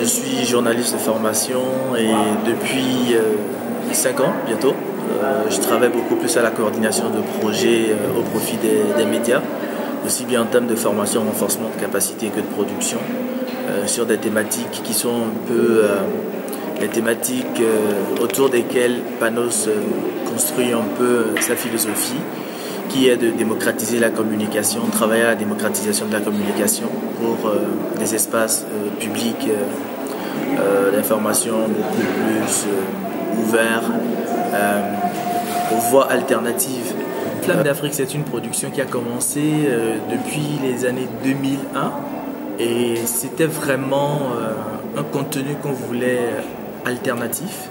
Je suis journaliste de formation et depuis 5 ans bientôt, je travaille beaucoup plus à la coordination de projets au profit des médias, aussi bien en termes de formation, renforcement de capacité que de production, sur des thématiques qui sont un peu les thématiques autour desquelles Panos construit un peu sa philosophie, qui est de démocratiser la communication, travailler à la démocratisation de la communication pour des espaces publics d'information beaucoup plus ouverts, aux voies alternatives. Flamme d'Afrique, c'est une production qui a commencé depuis les années 2001 et c'était vraiment un contenu qu'on voulait alternatif.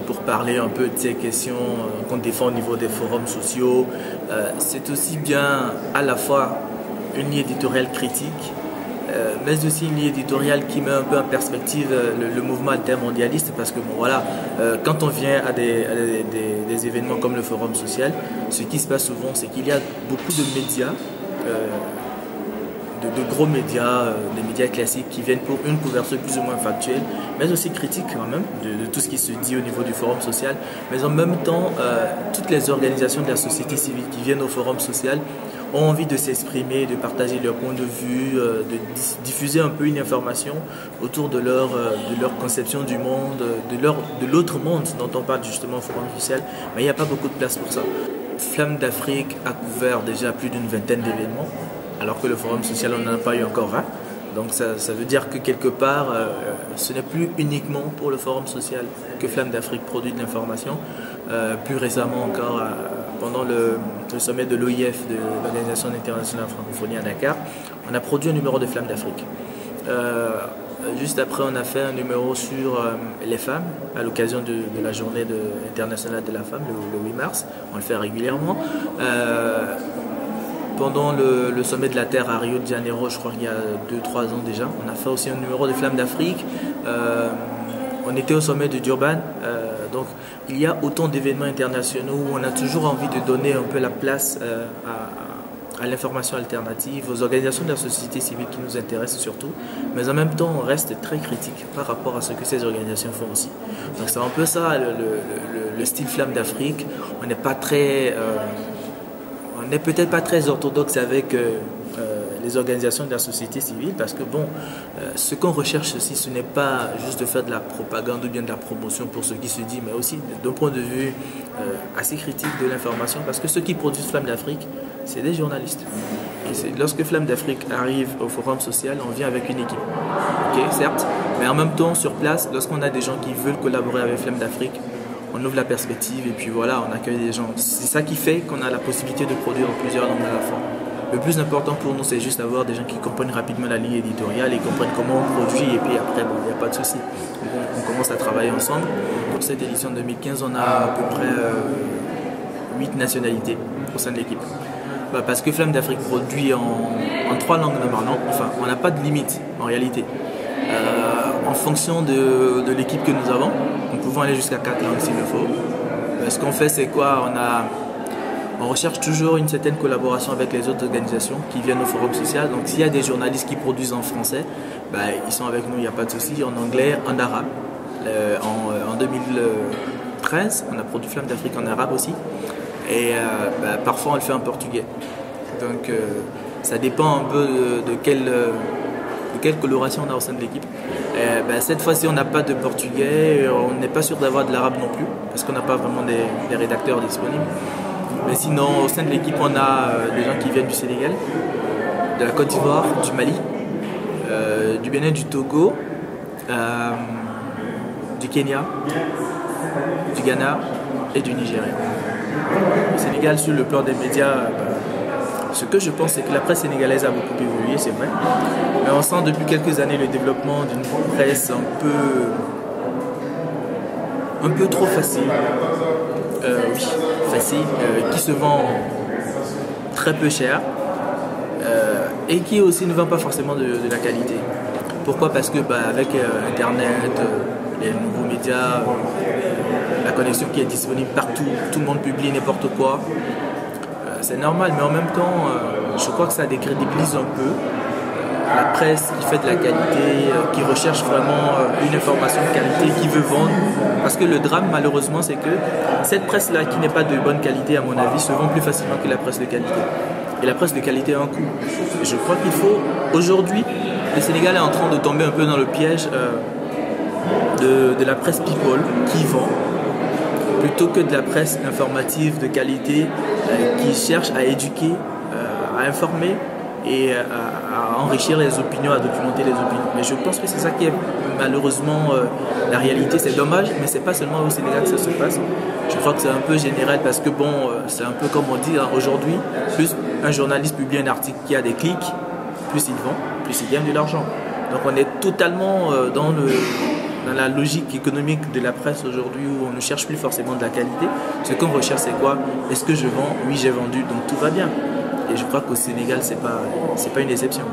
Pour parler un peu de ces questions qu'on défend au niveau des forums sociaux. C'est aussi bien à la fois une ligne éditoriale critique, mais aussi une ligne éditoriale qui met un peu en perspective le mouvement altermondialiste, parce que bon, voilà, quand on vient à des événements comme le forum social, ce qui se passe souvent, c'est qu'il y a beaucoup de médias, de gros médias, des médias classiques qui viennent pour une couverture plus ou moins factuelle, mais aussi critique quand même de tout ce qui se dit au niveau du forum social. Mais en même temps, toutes les organisations de la société civile qui viennent au forum social ont envie de s'exprimer, de partager leur point de vue, de diffuser un peu une information autour de leur conception du monde, de l'autre monde dont on parle justement au forum social. Mais il n'y a pas beaucoup de place pour ça. Flamme d'Afrique a couvert déjà plus d'une vingtaine d'événements, alors que le forum social, on n'en a pas eu encore 20. Donc ça veut dire que quelque part, ce n'est plus uniquement pour le forum social que Flamme d'Afrique produit de l'information. Plus récemment encore, pendant le sommet de l'OIF, de l'Organisation internationale de la francophonie à Dakar, on a produit un numéro de Flamme d'Afrique. Juste après, on a fait un numéro sur les femmes, à l'occasion de la journée internationale de la femme, le 8 mars. On le fait régulièrement. Pendant le sommet de la Terre à Rio de Janeiro, je crois qu'il y a 2-3 ans déjà, on a fait aussi un numéro de Flamme d'Afrique. On était au sommet de Durban. Donc il y a autant d'événements internationaux où on a toujours envie de donner un peu la place à l'information alternative, aux organisations de la société civile qui nous intéressent surtout, mais en même temps on reste très critique par rapport à ce que ces organisations font aussi. Donc c'est un peu ça le style Flamme d'Afrique. On n'est pas très... on n'est peut-être pas très orthodoxe avec les organisations de la société civile, parce que bon, ce qu'on recherche aussi, ce n'est pas juste de faire de la propagande ou bien de la promotion pour ce qui se dit, mais aussi d'un point de vue assez critique de l'information, parce que ceux qui produisent Flamme d'Afrique, c'est des journalistes. Et lorsque Flamme d'Afrique arrive au forum social, on vient avec une équipe. Ok, certes, mais en même temps, sur place, lorsqu'on a des gens qui veulent collaborer avec Flamme d'Afrique, on ouvre la perspective et puis voilà, on accueille des gens. C'est ça qui fait qu'on a la possibilité de produire en plusieurs langues à la fois. Le plus important pour nous, c'est juste d'avoir des gens qui comprennent rapidement la ligne éditoriale et comprennent comment on produit, et puis après, bon, il n'y a pas de souci. On commence à travailler ensemble. Pour cette édition 2015, on a à peu près 8 nationalités au sein de l'équipe. Parce que Flamme d'Afrique produit en 3 langues normalement. Enfin, on n'a pas de limite en réalité. En fonction de l'équipe que nous avons, nous pouvons aller jusqu'à 4 langues s'il le faut. Ce qu'on fait, c'est quoi? On recherche toujours une certaine collaboration avec les autres organisations qui viennent au forum social. Donc s'il y a des journalistes qui produisent en français, ils sont avec nous, il n'y a pas de souci. En anglais, en arabe. En 2013, on a produit Flamme d'Afrique en arabe aussi. Et parfois on le fait en portugais. Donc ça dépend un peu de quelle coloration on a au sein de l'équipe. Cette fois-ci, on n'a pas de portugais, on n'est pas sûr d'avoir de l'arabe non plus, parce qu'on n'a pas vraiment des rédacteurs disponibles. Mais sinon, au sein de l'équipe, on a des gens qui viennent du Sénégal, de la Côte d'Ivoire, du Mali, du Bénin, du Togo, du Kenya, du Ghana et du Nigeria. Au Sénégal, sur le plan des médias, ce que je pense, c'est que la presse sénégalaise a beaucoup évolué, c'est vrai. Mais on sent depuis quelques années le développement d'une presse un peu trop facile. Oui, facile, qui se vend très peu cher et qui aussi ne vend pas forcément de la qualité. Pourquoi? Parce que avec Internet, les nouveaux médias, la connexion qui est disponible partout, tout le monde publie n'importe quoi. C'est normal, mais en même temps, je crois que ça décrédibilise un peu la presse qui fait de la qualité, qui recherche vraiment une information de qualité, qui veut vendre. Parce que le drame, malheureusement, c'est que cette presse-là, qui n'est pas de bonne qualité, à mon avis, se vend plus facilement que la presse de qualité. Et la presse de qualité a un coût. Et je crois qu'il faut, aujourd'hui, le Sénégal est en train de tomber un peu dans le piège de la presse people qui vend, plutôt que de la presse informative de qualité qui cherche à éduquer, à informer et à enrichir les opinions, à documenter les opinions. Mais je pense que c'est ça qui est malheureusement la réalité. C'est dommage, mais c'est pas seulement au Sénégal que ça se passe. Je crois que c'est un peu général parce que bon, c'est un peu comme on dit, hein, aujourd'hui, plus un journaliste publie un article qui a des clics, plus il vend, plus il gagne de l'argent. Donc on est totalement dans la logique économique de la presse aujourd'hui où on ne cherche plus forcément de la qualité. Ce qu'on recherche, c'est quoi? Est-ce que je vends? Oui, j'ai vendu, donc tout va bien. Et je crois qu'au Sénégal, c'est pas une exception.